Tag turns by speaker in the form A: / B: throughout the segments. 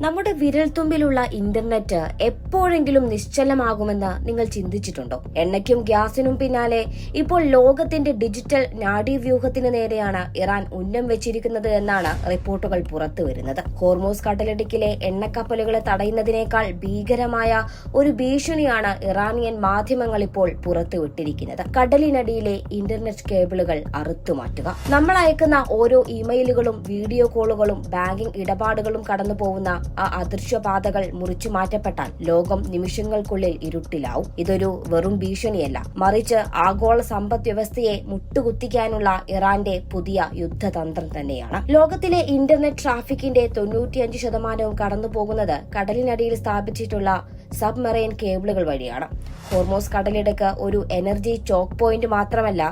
A: നമ്മുടെ വിരൽത്തുമ്പിലുള്ള ഇന്റർനെറ്റ് എപ്പോഴെങ്കിലും നിശ്ചലമാകുമെന്ന് നിങ്ങൾ ചിന്തിച്ചിട്ടുണ്ടോ? എണ്ണയ്ക്കും ഗ്യാസിനും പിന്നാലെ ഇപ്പോൾ ലോകത്തിന്റെ ഡിജിറ്റൽ നാഡീവ്യൂഹത്തിന് നേരെയാണ് ഇറാൻ ഉന്നം വെച്ചിരിക്കുന്നത് എന്നാണ് റിപ്പോർട്ടുകൾ പുറത്തുവരുന്നത്. ഹോർമൂസ് കടലിടുക്കിലെ എണ്ണക്കപ്പലുകളെ തടയുന്നതിനേക്കാൾ ഭീകരമായ ഒരു ഭീഷണിയാണ് ഇറാനിയൻ മാധ്യമങ്ങൾ ഇപ്പോൾ പുറത്തുവിട്ടിരിക്കുന്നത്. കടലിനടിയിലെ ഇന്റർനെറ്റ് കേബിളുകൾ അറുത്തുമാറ്റുക. നമ്മൾ അയക്കുന്ന ഓരോ ഇമെയിലുകളും വീഡിയോ കോളുകളും ബാങ്കിംഗ് ഇടപാടുകളും കടന്നു പോകുന്ന ആ അദൃശ്യപാതകൾ മുറിച്ചു മാറ്റപ്പെട്ടാൽ ലോകം നിമിഷങ്ങൾക്കുള്ളിൽ ഇരുട്ടിലാവും. ഇതൊരു വെറും ഭീഷണിയല്ല, മറിച്ച് ആഗോള സമ്പദ് വ്യവസ്ഥയെ മുട്ടുകുത്തിക്കാനുള്ള ഇറാന്റെ പുതിയ യുദ്ധതന്ത്രം തന്നെയാണ്. ലോകത്തിലെ ഇന്റർനെറ്റ് ട്രാഫിക്കിന്റെ 95% കടന്നു പോകുന്നത് കടലിനടിയിൽ സ്ഥാപിച്ചിട്ടുള്ള സബ്മറൈൻ കേബിളുകൾ വഴിയാണ്. ഹോർമോസ് കടലിടുക്ക് ഒരു എനർജി ചോക്ക് പോയിന്റ് മാത്രമല്ല,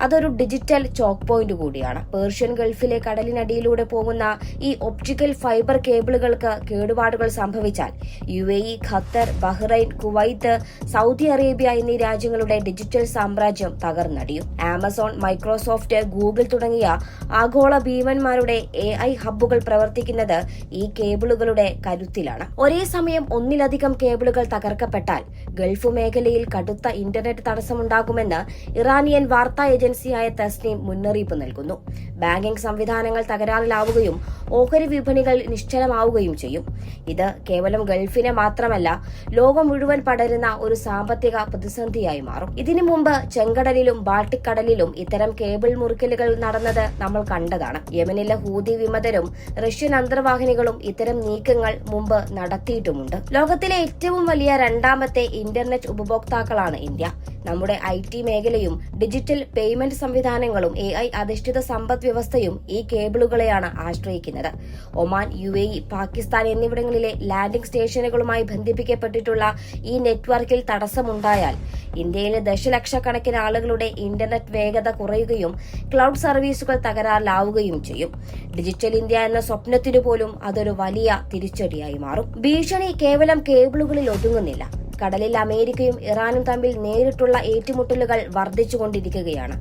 A: അതൊരു ഡിജിറ്റൽ ചോക്ക് പോയിന്റ് കൂടിയാണ്. പേർഷ്യൻ ഗൾഫിലെ കടലിനടിയിലൂടെ പോകുന്ന ഈ ഒപ്റ്റിക്കൽ ഫൈബർ കേബിളുകൾക്ക് കേടുപാടുകൾ സംഭവിച്ചാൽ UAE, Qatar, Bahrain, Kuwait, Saudi Arabia എന്നീ രാജ്യങ്ങളുടെ ഡിജിറ്റൽ സാമ്രാജ്യം തകർന്നടിയും. ആമസോൺ, മൈക്രോസോഫ്റ്റ്, ഗൂഗിൾ തുടങ്ങിയ ആഗോള ഭീമന്മാരുടെ AI ഹബ്ബുകൾ പ്രവർത്തിക്കുന്നത് ഈ കേബിളുകളുടെ കരുത്തിലാണ്. ഒരേ സമയം ഒന്നിലധികം കേബിളുകൾ തകർക്കപ്പെട്ടാൽ ഗൾഫ് മേഖലയിൽ കടുത്ത ഇന്റർനെറ്റ് തടസ്സമുണ്ടാകുമെന്ന് ഇറാനിയൻ വാർത്താ ഏജൻസിയായ തസ്നീം മുന്നറിയിപ്പ് നൽകുന്നു. ബാങ്കിംഗ് സംവിധാനങ്ങൾ തകരാറിലാവുകയും ഓഹരി വിപണികൾ നിശ്ചലമാവുകയും ചെയ്യും. ഇത് കേവലം ഗൾഫിനെ മാത്രമല്ല, ലോകം മുഴുവൻ പടരുന്ന ഒരു സാമ്പത്തിക പ്രതിസന്ധിയായി മാറും. ഇതിനു മുമ്പ് ചെങ്കടലിലും ബാൾട്ടിക് കടലിലും ഇത്തരം കേബിൾ മുറിക്കലുകൾ നടന്നത് നമ്മൾ കണ്ടതാണ്. യമനിലെ ഹൂതി വിമതരും റഷ്യൻ അന്തർവാഹിനികളും ഇത്തരം നീക്കങ്ങൾ മുമ്പ് നടത്തിയിട്ടുമുണ്ട്. ലോകത്തിലെ ഏറ്റവും വലിയ രണ്ടാമത്തെ ഇന്റർനെറ്റ് ഉപഭോക്താക്കളാണ് ഇന്ത്യ. നമ്മുടെ IT മേഖലയും ഡിജിറ്റൽ പേയ്മെന്റ് സംവിധാനങ്ങളും AI അധിഷ്ഠിത സമ്പദ് വ്യവസ്ഥയും ഈ കേബിളുകളെയാണ് ആശ്രയിക്കുന്നത്. ഒമാൻ, UAE, പാകിസ്ഥാൻ എന്നിവിടങ്ങളിലെ ലാൻഡിംഗ് സ്റ്റേഷനുകളുമായി ബന്ധിപ്പിക്കപ്പെട്ടിട്ടുള്ള ഈ നെറ്റ്വർക്കിൽ തടസ്സമുണ്ടായാൽ ഇന്ത്യയിലെ ദശലക്ഷക്കണക്കിന് ആളുകളുടെ ഇന്റർനെറ്റ് വേഗത കുറയുകയും ക്ലൗഡ് സർവീസുകൾ തകരാറിലാവുകയും ചെയ്യും. ഡിജിറ്റൽ ഇന്ത്യ എന്ന സ്വപ്നത്തിനു പോലും അതൊരു വലിയ തിരിച്ചടിയായി മാറും. ഭീഷണി കേവലം കേബിളുകളിൽ ഒതുങ്ങുന്നില്ല. കടലിൽ അമേരിക്കയും ഇറാനും തമ്മിൽ നേരിട്ടുള്ള ഏറ്റുമുട്ടലുകൾ വർദ്ധിച്ചുകൊണ്ടിരിക്കുകയാണ്.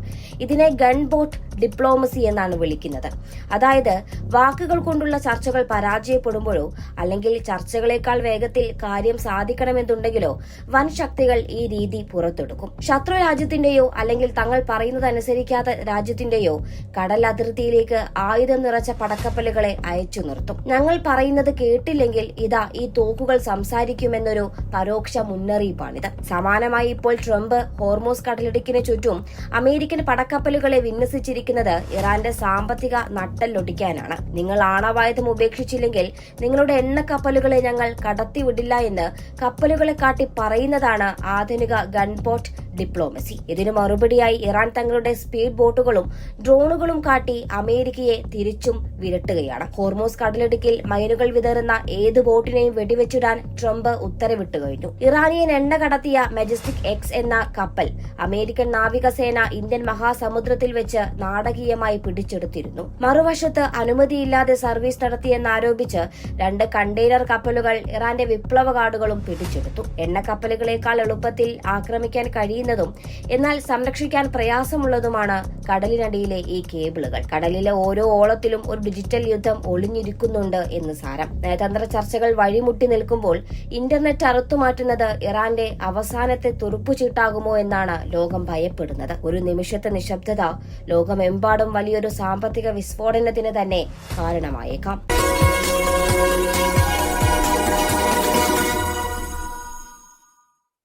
A: ഇതിനെ ഗൺ ബോട്ട് ഡിപ്ലോമസി എന്നാണ് വിളിക്കുന്നത്. അതായത് വാക്കുകൾ കൊണ്ടുള്ള ചർച്ചകൾ പരാജയപ്പെടുമ്പോഴോ അല്ലെങ്കിൽ ചർച്ചകളേക്കാൾ വേഗത്തിൽ കാര്യം സാധിക്കണമെന്നുണ്ടെങ്കിലോ വൻ ശക്തികൾ ഈ രീതി പുറത്തെടുക്കും. ശത്രു രാജ്യത്തിന്റെയോ അല്ലെങ്കിൽ തങ്ങൾ പറയുന്നതനുസരിക്കാത്ത രാജ്യത്തിന്റെയോ കടൽ അതിർത്തിയിലേക്ക് ആയുധം നിറച്ച പടക്കപ്പലുകളെ അയച്ചു നിർത്തും. ഞങ്ങൾ പറയുന്നത് കേട്ടില്ലെങ്കിൽ ഇതാ ഈ തോക്കുകൾ സംസാരിക്കുമെന്നൊരു പരോക്ഷ മുന്നറിയിപ്പാണിത്. സമാനമായി ഇപ്പോൾ ട്രംപ് ഹോർമൂസ് കടലിടുക്കിന് ചുറ്റും അമേരിക്കൻ പടക്കപ്പലുകളെ വിന്യസിച്ചിരിക്കുന്നത് ഇറാന്റെ സാമ്പത്തിക നട്ടെല്ലൊടിക്കാനാണ്. നിങ്ങൾ ആണവായുധം ഉപേക്ഷിച്ചില്ലെങ്കിൽ നിങ്ങളുടെ എണ്ണക്കപ്പലുകളെ ഞങ്ങൾ കടത്തിവിടില്ല എന്ന് കപ്പലുകളെ കാട്ടി പറയുന്നതാണ് ആധുനിക ഗൺബോട്ട് ഡിപ്ലോമസി. ഇതിനു മറുപടിയായി ഇറാൻ തങ്ങളുടെ സ്പീഡ് ബോട്ടുകളും ഡ്രോണുകളും കാട്ടി അമേരിക്കയെ തിരിച്ചും വിരട്ടുകയാണ്. ഹോർമൂസ് കടലിടുക്കിൽ മൈനുകൾ വിതറുന്ന ഏത് ബോട്ടിനെയും വെടിവെച്ചിടാൻ ട്രംപ് ഉത്തരവിട്ടു കഴിഞ്ഞു. ഇറാനിയൻ എണ്ണ കടത്തിയ മെജസ്റ്റിക് X എന്ന കപ്പൽ അമേരിക്കൻ നാവികസേന ഇന്ത്യൻ മഹാസമുദ്രത്തിൽ വെച്ച് നാടകീയമായി പിടിച്ചെടുത്തിരുന്നു. മറുവശത്ത് അനുമതിയില്ലാതെ സർവീസ് നടത്തിയെന്നാരോപിച്ച് 2 കണ്ടെയ്നർ കപ്പലുകൾ ഇറാന്റെ വിപ്ലവ ഗാർഡുകളും പിടിച്ചെടുത്തു. എണ്ണക്കപ്പലുകളേക്കാൾ എളുപ്പത്തിൽ ആക്രമിക്കാൻ കഴിയുന്നതും എന്നാൽ സംരക്ഷിക്കാൻ പ്രയാസമുള്ളതുമാണ് കടലിനടിയിലെ ഈ കേബിളുകൾ. കടലിലെ ഓരോ ഓളത്തിലും ഒരു ഡിജിറ്റൽ യുദ്ധം ഒളിഞ്ഞിരിക്കുന്നുണ്ട് എന്ന് സാരം. നയതന്ത്ര ചർച്ചകൾ വഴിമുട്ടി നിൽക്കുമ്പോൾ ഇന്റർനെറ്റ് അറുത്തുമാറ്റുന്നത് ഇറാന്റെ അവസാനത്തെ തുറുപ്പുചീട്ടാകുമോ എന്നാണ് ലോകം ഭയപ്പെടുന്നത്. ഒരു നിമിഷത്തെ നിശബ്ദത ലോകമെമ്പാടും വലിയൊരു സാമ്പത്തിക വിസ്ഫോടനത്തിന് തന്നെ കാരണമായേക്കാം.